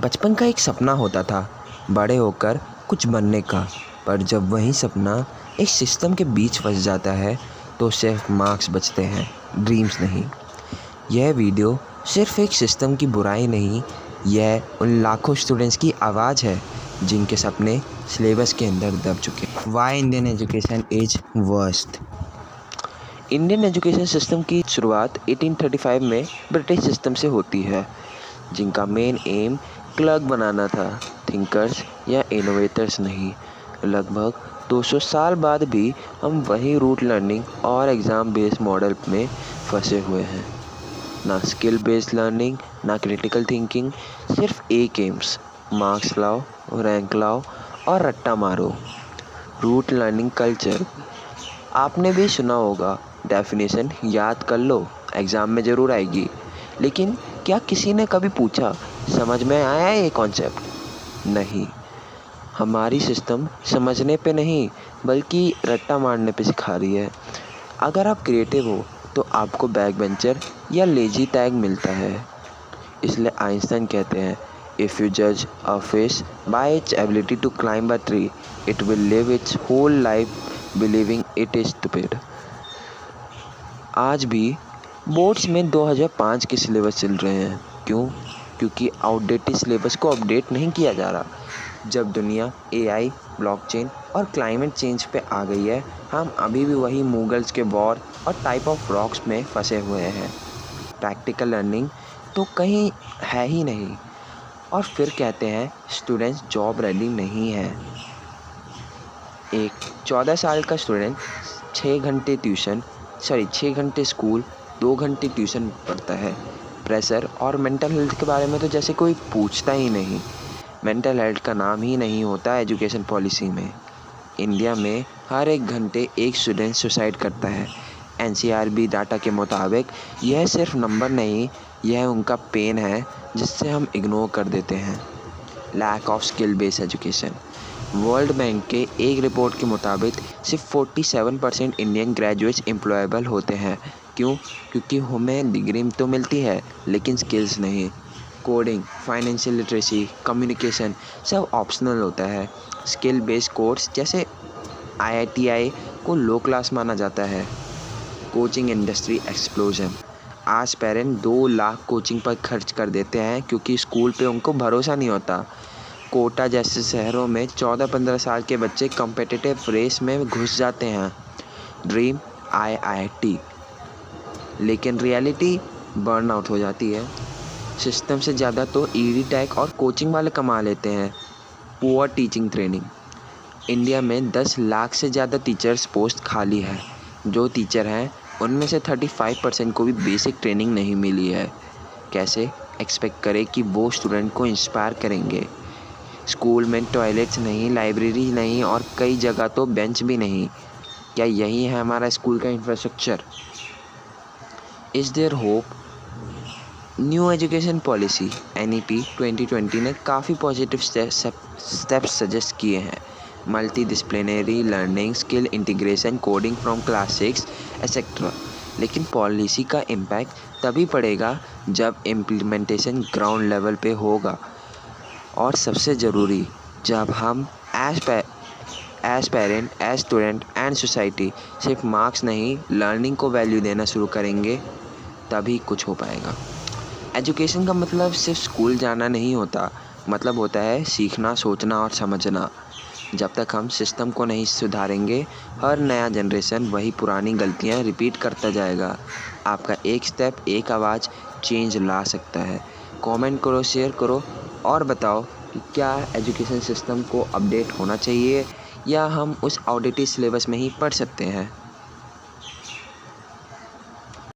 बचपन का एक सपना होता था बड़े होकर कुछ बनने का, पर जब वही सपना एक सिस्टम के बीच फंस जाता है तो सिर्फ मार्क्स बचते हैं, ड्रीम्स नहीं। यह वीडियो सिर्फ एक सिस्टम की बुराई नहीं, यह उन लाखों स्टूडेंट्स की आवाज़ है जिनके सपने सिलेबस के अंदर दब चुके हैं। Why Indian education is worst. Indian education system की शुरुआत 1835 में ब्रिटिश सिस्टम से होती है, जिनका मेन एम क्लर्क बनाना था, थिंकर्स या इनोवेटर्स नहीं। लगभग 200 साल बाद भी हम वही रूट लर्निंग और एग्ज़ाम बेस्ड मॉडल में फंसे हुए हैं। ना स्किल बेस्ड लर्निंग, ना क्रिटिकल थिंकिंग, सिर्फ एक एम्स, मार्क्स लाओ, रैंक लाओ और रट्टा मारो। रूट लर्निंग कल्चर आपने भी सुना होगा, डेफिनेशन याद कर लो, एग्ज़ाम में ज़रूर आएगी। लेकिन क्या किसी ने कभी पूछा समझ में आया ये कॉन्सेप्ट? नहीं। हमारी सिस्टम समझने पे नहीं बल्कि रट्टा मारने पे सिखा रही है। अगर आप क्रिएटिव हो तो आपको बैक बेंचर या लेजी टैग मिलता है। इसलिए आइंस्टाइन कहते हैं, इफ़ यू जज a fish by its ability to climb a tree, it will live its whole life believing it is stupid. आज भी बोर्ड्स में 2005 के सिलेबस चल रहे हैं। क्यों? क्योंकि आउटडेटेड सिलेबस को अपडेट नहीं किया जा रहा। जब दुनिया एआई, ब्लॉकचेन और क्लाइमेट चेंज पे आ गई है, हम अभी भी वही मुगल्स के वॉर और टाइप ऑफ रॉक्स में फंसे हुए हैं। प्रैक्टिकल लर्निंग तो कहीं है ही नहीं, और फिर कहते हैं स्टूडेंट्स जॉब रेडी नहीं है। एक 14 साल का स्टूडेंट 6 घंटे स्कूल, 2 घंटे ट्यूशन पढ़ता है। प्रेशर और मेंटल हेल्थ के बारे में तो जैसे कोई पूछता ही नहीं। मेंटल हेल्थ का नाम ही नहीं होता एजुकेशन पॉलिसी में। इंडिया में हर 1 घंटे एक स्टूडेंट सुसाइड करता है। एनसीआरबी डाटा के मुताबिक यह सिर्फ नंबर नहीं, यह उनका पेन है जिससे हम इग्नोर कर देते हैं। Lack of skill based education. World bank के एक रिपोर्ट के मुताबिक सिर्फ 47% इंडियन ग्रेजुएट्स एम्प्लॉयबल होते हैं। क्यों? क्योंकि हमें डिग्री तो मिलती है लेकिन स्किल्स नहीं। कोडिंग, फाइनेंशियल लिटरेसी, कम्युनिकेशन सब ऑप्शनल होता है। स्किल बेस्ड कोर्स जैसे IITI को लो क्लास माना जाता है। Coaching industry explosion. आज पेरेंट 2 लाख कोचिंग पर खर्च कर देते हैं क्योंकि स्कूल पे उनको भरोसा नहीं होता। कोटा जैसे शहरों में 14-15 साल के बच्चे कॉम्पिटिटिव रेस में घुस जाते हैं। ड्रीम IIT, लेकिन रियलिटी बर्नआउट हो जाती है। सिस्टम से ज़्यादा तो ED टैग और कोचिंग वाले कमा लेते हैं। Poor teaching training. इंडिया में 10 लाख से ज़्यादा टीचर्स पोस्ट खाली है। जो टीचर हैं उनमें से 35% को भी बेसिक ट्रेनिंग नहीं मिली है। कैसे एक्सपेक्ट करें कि वो स्टूडेंट को इंस्पायर करेंगे? स्कूल में टॉयलेट्स नहीं, लाइब्रेरी नहीं और कई जगह तो बेंच भी नहीं। क्या यही है हमारा स्कूल का infrastructure? Is there hope? New education policy NEP 2020 ने काफ़ी पॉजिटिव स्टेप्स सजेस्ट किए हैं। Multi disciplinary learning, skill integration, coding from class 6 etcetera. लेकिन पॉलिसी का इम्पैक्ट तभी पड़ेगा जब इम्प्लीमेंटेशन ग्राउंड लेवल पे होगा, और सबसे ज़रूरी जब हम as parent, as student and society सिर्फ मार्क्स नहीं लर्निंग को वैल्यू देना शुरू करेंगे, तभी कुछ हो पाएगा। एजुकेशन का मतलब सिर्फ स्कूल जाना नहीं होता, मतलब होता है सीखना, सोचना और समझना। जब तक हम सिस्टम को नहीं सुधारेंगे, हर नया जनरेशन वही पुरानी गलतियां रिपीट करता जाएगा। आपका एक स्टेप, एक आवाज़ चेंज ला सकता है। कमेंट करो, शेयर करो और बताओ कि क्या एजुकेशन सिस्टम को अपडेट होना चाहिए या हम उस आउटडेटेड सिलेबस में ही पढ़ सकते हैं।